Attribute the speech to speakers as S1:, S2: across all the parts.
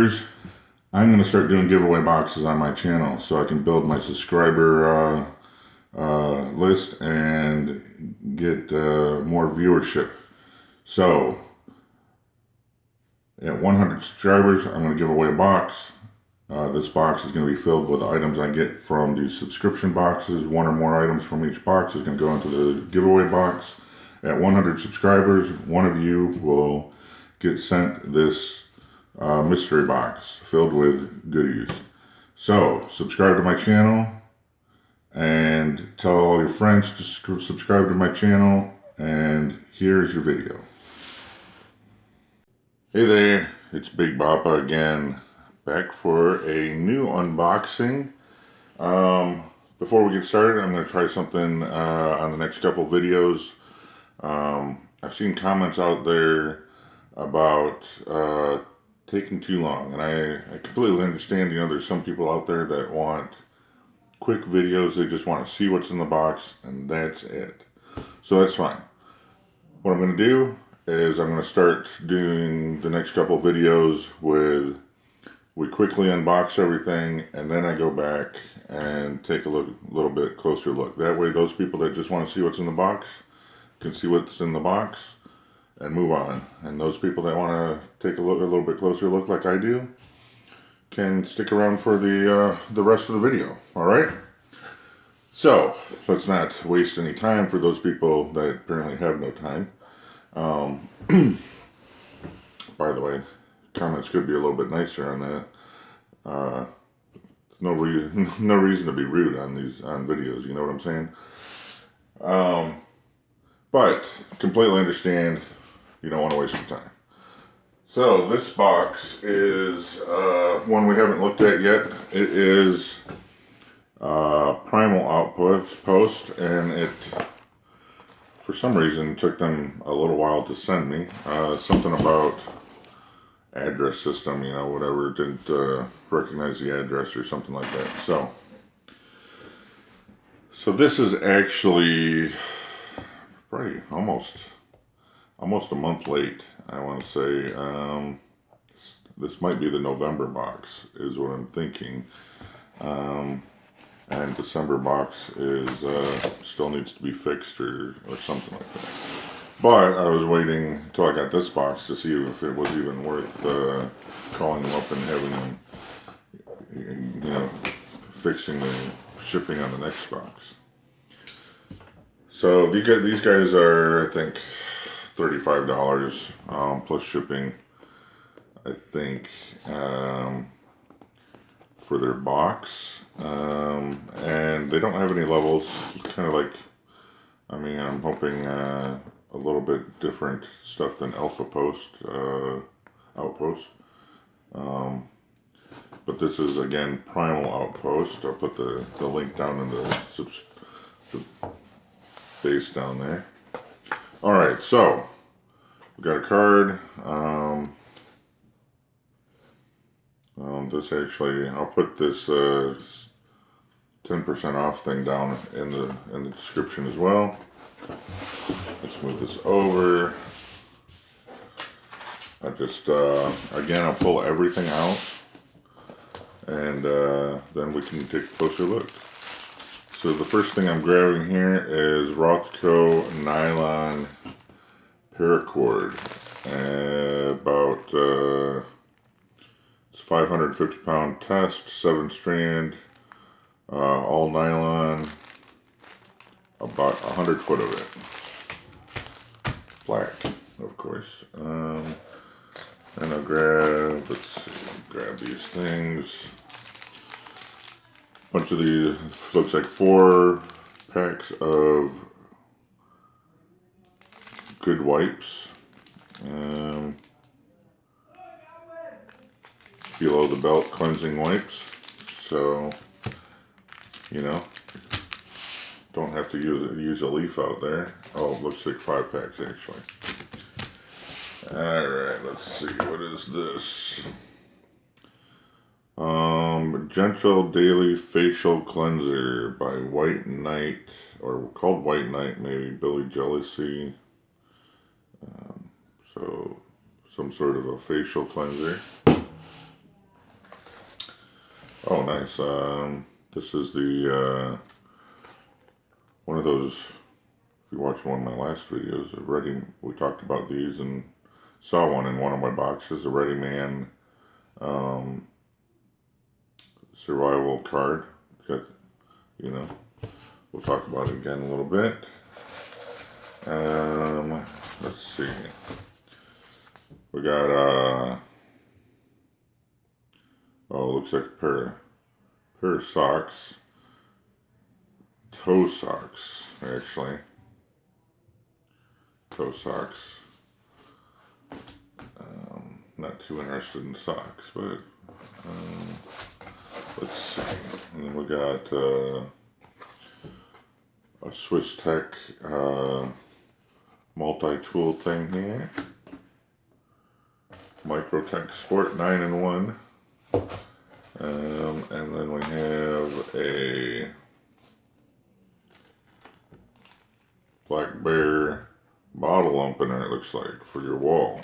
S1: subscribers, I'm going to start doing giveaway boxes on my channel so I can build my subscriber list and get more viewership. So at 100 subscribers, I'm going to give away a box. This box is going to be filled with items I get from these subscription boxes. One or more items from each box is going to go into the giveaway box. At 100 subscribers, one of you will get sent this mystery box filled with goodies. So subscribe to my channel and tell all your friends to subscribe to my channel, and here's your video. Hey there, it's Big Bappa again, back for a new unboxing. Before we get started, I'm going to try something on the next couple videos. I've seen comments out there about taking too long, and I completely understand. You know, there's some people out there that want quick videos. They just want to see what's in the box, and that's it. So that's fine. What I'm going to do is I'm going to start doing the next couple videos with we quickly unbox everything, and then I go back and take a little bit closer look. That way those people that just want to see what's in the box can see what's in the box and move on. And those people that want to take a little bit closer look like I do can stick around for the rest of the video. All right? So let's not waste any time for those people that apparently have no time. By the way, comments could be a little bit nicer on that. No reason to be rude on videos. You know what I'm saying? But completely understand you don't want to waste your time. So this box is one we haven't looked at yet. It is Primal Outpost, and it, for some reason, took them a little while to send me. Something about address system, you know, whatever, didn't recognize the address or something like that. So this is actually probably almost a month late, I want to say. This might be the November box, is what I'm thinking. And December box is still needs to be fixed or something like that. But I was waiting until I got this box to see if it was even worth calling them up and having them, you know, fixing the shipping on the next box. So these guys are, I think, $35 plus shipping, I think, for their box. And they don't have any levels. It's kind of like, I mean, I'm hoping a little bit different stuff than Alpha Outpost. But this is, again, Primal Outpost. I'll put the link down in the base down there. Alright, so we got a card. This actually, I'll put this 10% off thing down in the description as well. Let's move this over. I just again, I'll pull everything out, and then we can take a closer look. So the first thing I'm grabbing here is Rakuten nylon paracord. About it's 550 pound test, 7 strand, all nylon, about 100 foot of it. Black, of course. And I'll grab these things. Bunch of these, looks like 4 packs of good wipes. Below the belt cleansing wipes. So, you know, don't have to use a leaf out there. Oh, it looks like 5 packs actually. Alright, let's see, what is this? Gentle Daily Facial Cleanser by White Knight, or called White Knight, maybe, Billy Jealousy. So, some sort of a facial cleanser. Oh, nice. This is the, one of those, if you watched one of my last videos, we talked about these and saw one in one of my boxes, a Ready Man survival card. Got, you know, we'll talk about it again in a little bit. Let's see. We got, oh, looks like a pair of socks. Toe socks, actually. Toe socks. Not too interested in socks, but let's see. And then we got a Swiss Tech multi-tool thing here. Microtech Sport 9-in-1. And then we have a Black Bear bottle opener, it looks like, for your wall.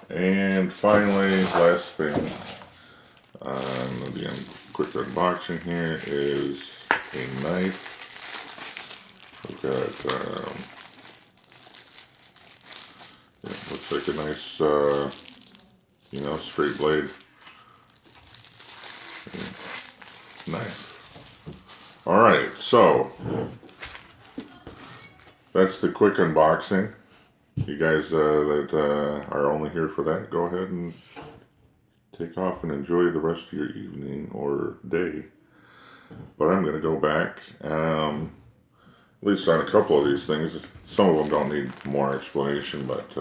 S1: And finally, last thing on the quick unboxing here is a knife. We've got, yeah, looks like a nice, you know, straight blade knife. Alright, so that's the quick unboxing. You guys that are only here for that, go ahead and take off and enjoy the rest of your evening or day. But I'm going to go back, at least on a couple of these things. Some of them don't need more explanation, but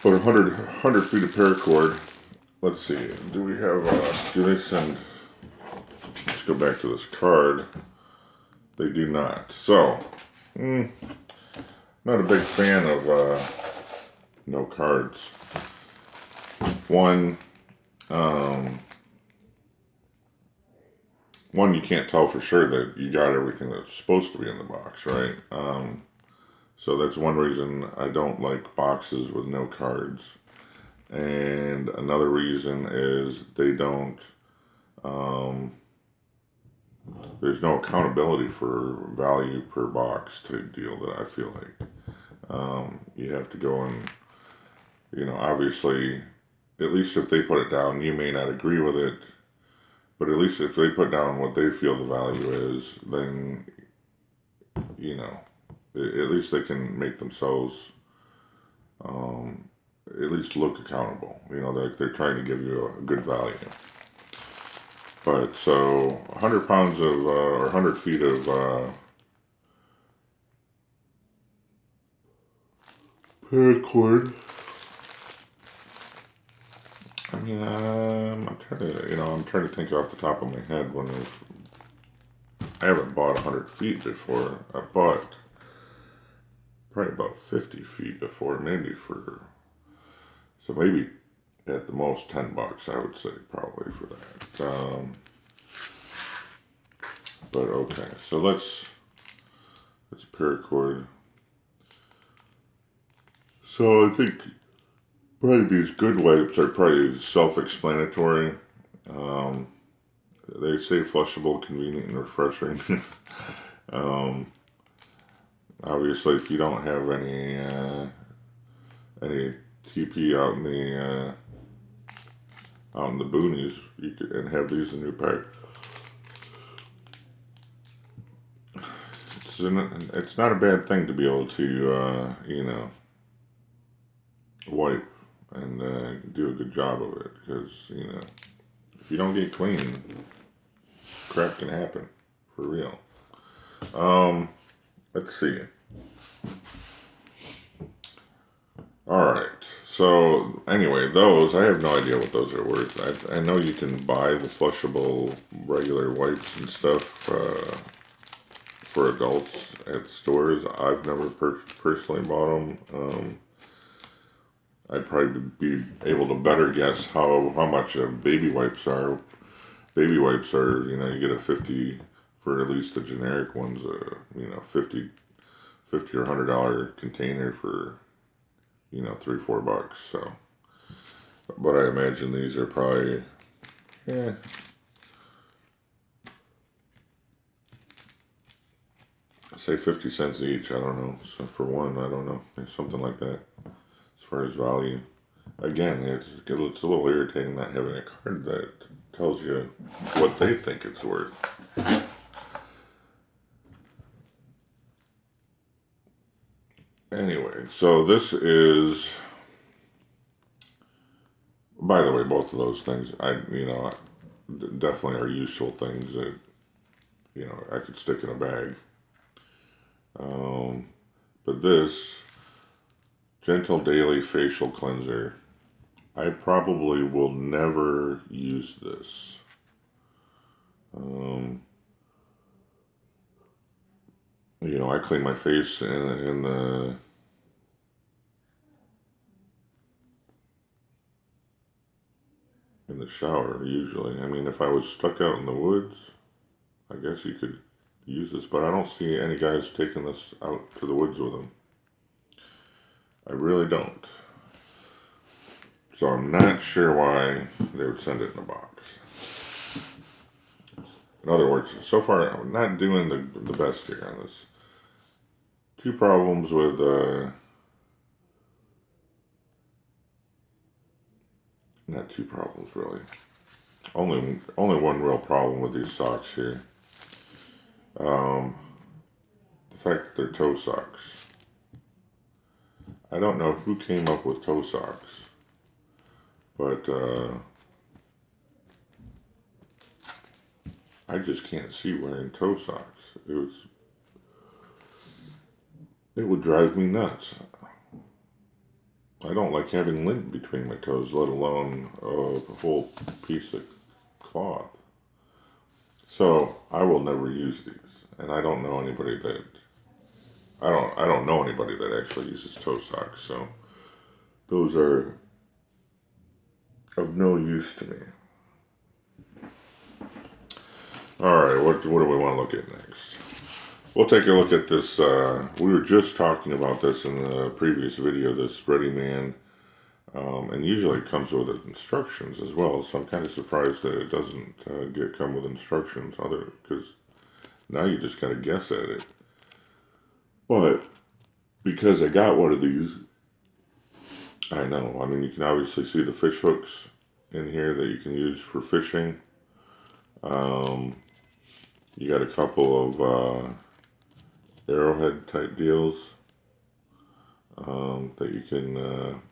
S1: 100 feet of paracord. Let's see, do we have, do they send, let's go back to this card. They do not. So, not a big fan of no cards. One, you can't tell for sure that you got everything that's supposed to be in the box, right? So that's one reason I don't like boxes with no cards. And another reason is they don't, there's no accountability for value per box type deal that I feel like. You have to go and, you know, obviously, at least if they put it down, you may not agree with it, but at least if they put down what they feel the value is, then, you know, at least they can make themselves, at least look accountable. You know, they're trying to give you a good value. But so 100 pounds of, or 100 feet of paracord. I mean, I'm trying to, you know, I'm trying to think off the top of my head when I haven't bought 100 feet before. I bought probably about 50 feet before, maybe so maybe at the most $10, I would say, probably for that. But okay, so let's paracord. So I think probably these good wipes are probably self-explanatory. They say flushable, convenient, and refreshing. Obviously, if you don't have any TP out in the boonies, you could and have these in your pack. It's not a bad thing to be able to you know, wipe and do a good job of it, because, you know, if you don't get clean, crap can happen, for real. Let's see. Alright, so anyway, those, I have no idea what those are worth. I know you can buy the flushable regular wipes and stuff for adults at stores. I've never personally bought them. I'd probably be able to better guess how much baby wipes are. Baby wipes are, you know, you get a 50 for at least the generic ones, you know, $50 or $100 container for you know, $3-4. So, but I imagine these are probably, yeah, say 50 cents each. I don't know. So for one, I don't know, something like that as far as value. Again, it's a little irritating not having a card that tells you what they think it's worth. Anyway, so this is, by the way, both of those things, definitely are useful things that, you know, I could stick in a bag. But this Gentle Daily Facial Cleanser, I probably will never use this. You know, I clean my face in the shower usually. I mean, if I was stuck out in the woods, I guess you could use this, but I don't see any guys taking this out to the woods with them. I really don't. So I'm not sure why they would send it in a box. In other words, so far I'm not doing the best here on this. Two problems with not two problems really. Only one real problem with these socks here. The fact that they're toe socks. I don't know who came up with toe socks, but I just can't see wearing toe socks. It would drive me nuts. I don't like having lint between my toes, let alone a whole piece of cloth. So I will never use these, and I don't know anybody that I don't know anybody that actually uses toe socks. So those are of no use to me. All right, what do we want to look at next? We'll take a look at this. We were just talking about this in the previous video, this Ready Man. And usually it comes with instructions as well, so I'm kind of surprised that it doesn't come with instructions, because now you just kind of guess at it. But because I got one of these, I know. I mean, you can obviously see the fish hooks in here that you can use for fishing. You got a couple of arrowhead type deals that you can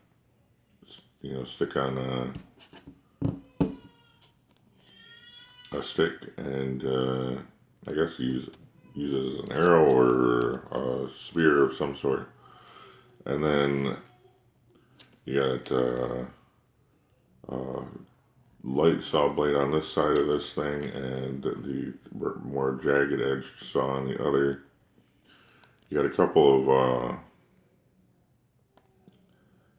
S1: stick on a stick and I guess use it as an arrow or a spear of some sort. And then you got light saw blade on this side of this thing and the more jagged edged saw on the other. You got a couple of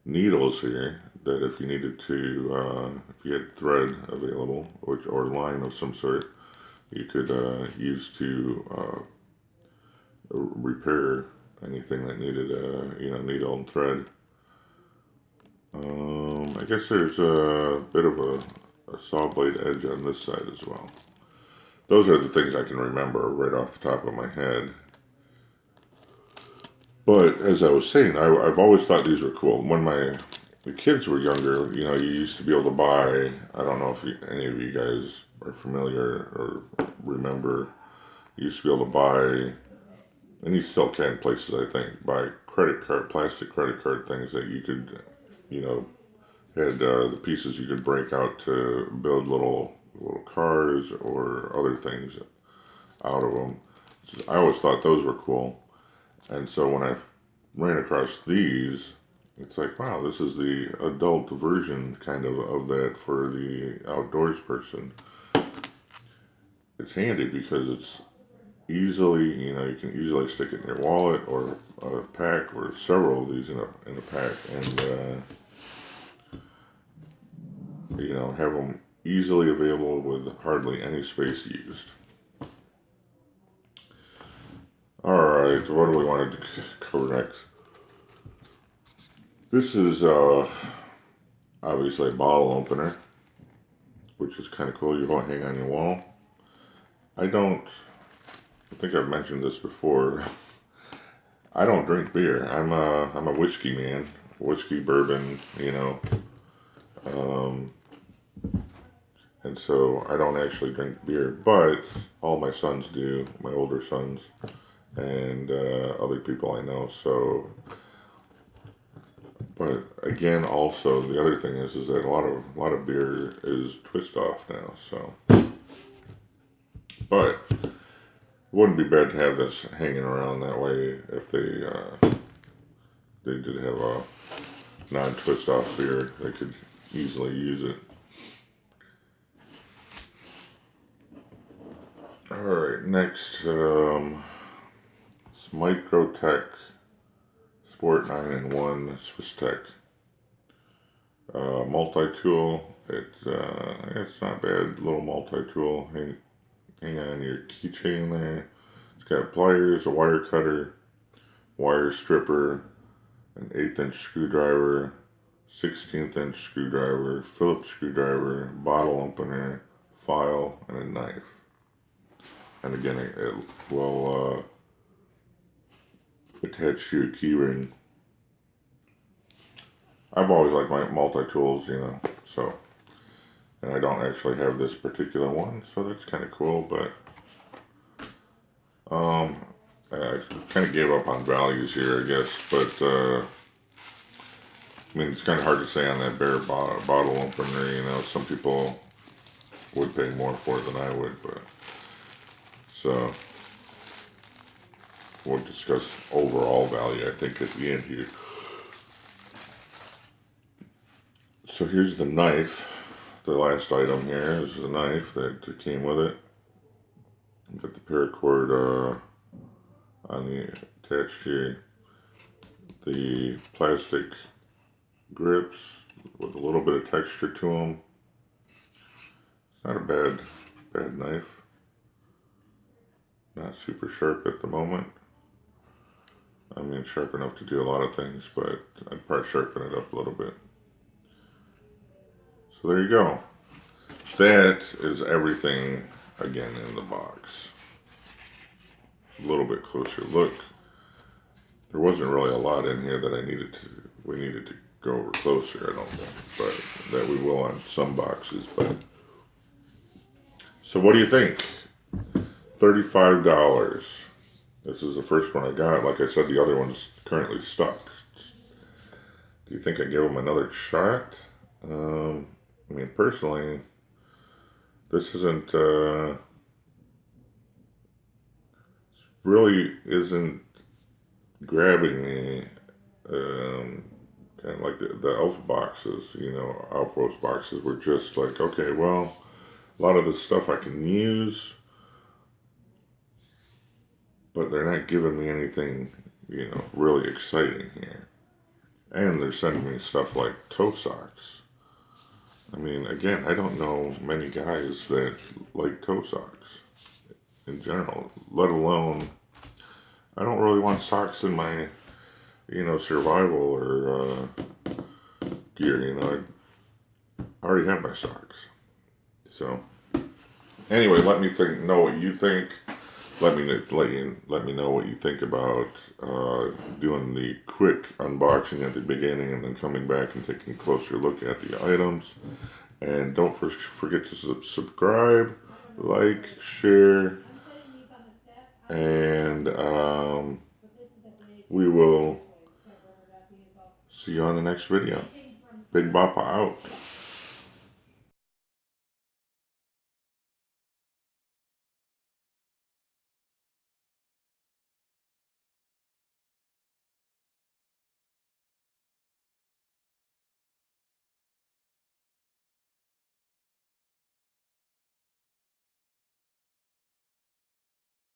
S1: needles here that if you needed to, if you had thread available, or line of some sort, you could use to repair anything that needed needle and thread. I guess there's a bit of a saw blade edge on this side as well. Those are the things I can remember right off the top of my head. But as I was saying, I've always thought these were cool. When the kids were younger, you used to be able to buy, I don't know if any of you guys are familiar or remember, you used to be able to buy, and you still can places, I think, buy plastic credit card things that you could, had the pieces you could break out to build little cars or other things out of them. So I always thought those were cool. And so when I ran across these, it's like, wow, this is the adult version kind of that for the outdoors person. It's handy because it's easily, you can easily stick it in your wallet or a pack or several of these in a pack and, have them easily available with hardly any space used. Alright, what do we want to cover next? This is obviously a bottle opener, which is kind of cool. You won't hang on your wall. I think I've mentioned this before. I don't drink beer. I'm a whiskey man. Whiskey, bourbon, and so I don't actually drink beer, but all my sons do, my older sons, and other people I know. So, but again, also the other thing is that a lot of beer is twist off now. So, but it wouldn't be bad to have this hanging around that way if they did have a non-twist off beer. They could easily use it. Alright, next, it's Microtech Sport 9-in-1 Swiss Tech multi-tool. It's not bad, little multi-tool. Hang on your keychain there. It's got pliers, a wire cutter, wire stripper, an 1/8 inch screwdriver, 1/16 inch screwdriver, Phillips screwdriver, bottle opener, file, and a knife. And again, it will attach to your key ring. I've always liked my multi-tools, so, and I don't actually have this particular one, so that's kind of cool, but I kind of gave up on values here, I guess, but I mean, it's kind of hard to say on that bare bottle opener, some people would pay more for it than I would, but so we'll discuss overall value, I think, at the end here. So here's the knife. The last item here is the knife that came with it. Got the paracord on the attached here. The plastic grips with a little bit of texture to them. It's not a bad knife. Not super sharp at the moment. I mean, sharp enough to do a lot of things, but I'd probably sharpen it up a little bit. So there you go. That is everything, again, in the box. A little bit closer look. There wasn't really a lot in here that we needed to go over closer, I don't think, but that we will on some boxes. But so what do you think? $35. This is the first one I got. Like I said, the other one's currently stuck. Do you think I give them another shot? I mean, personally, this really isn't grabbing me, kind of like the Alpha boxes, Outpost boxes were just like, okay, well, a lot of this stuff I can use, but they're not giving me anything, really exciting here. And they're sending me stuff like toe socks. I mean, again, I don't know many guys that like toe socks in general, let alone, I don't really want socks in my, survival or gear, I already have my socks. So, anyway, let me know what you think. Let me know what you think about doing the quick unboxing at the beginning and then coming back and taking a closer look at the items. And don't forget to subscribe, like, share, and we will see you on the next video. Big Bappa out.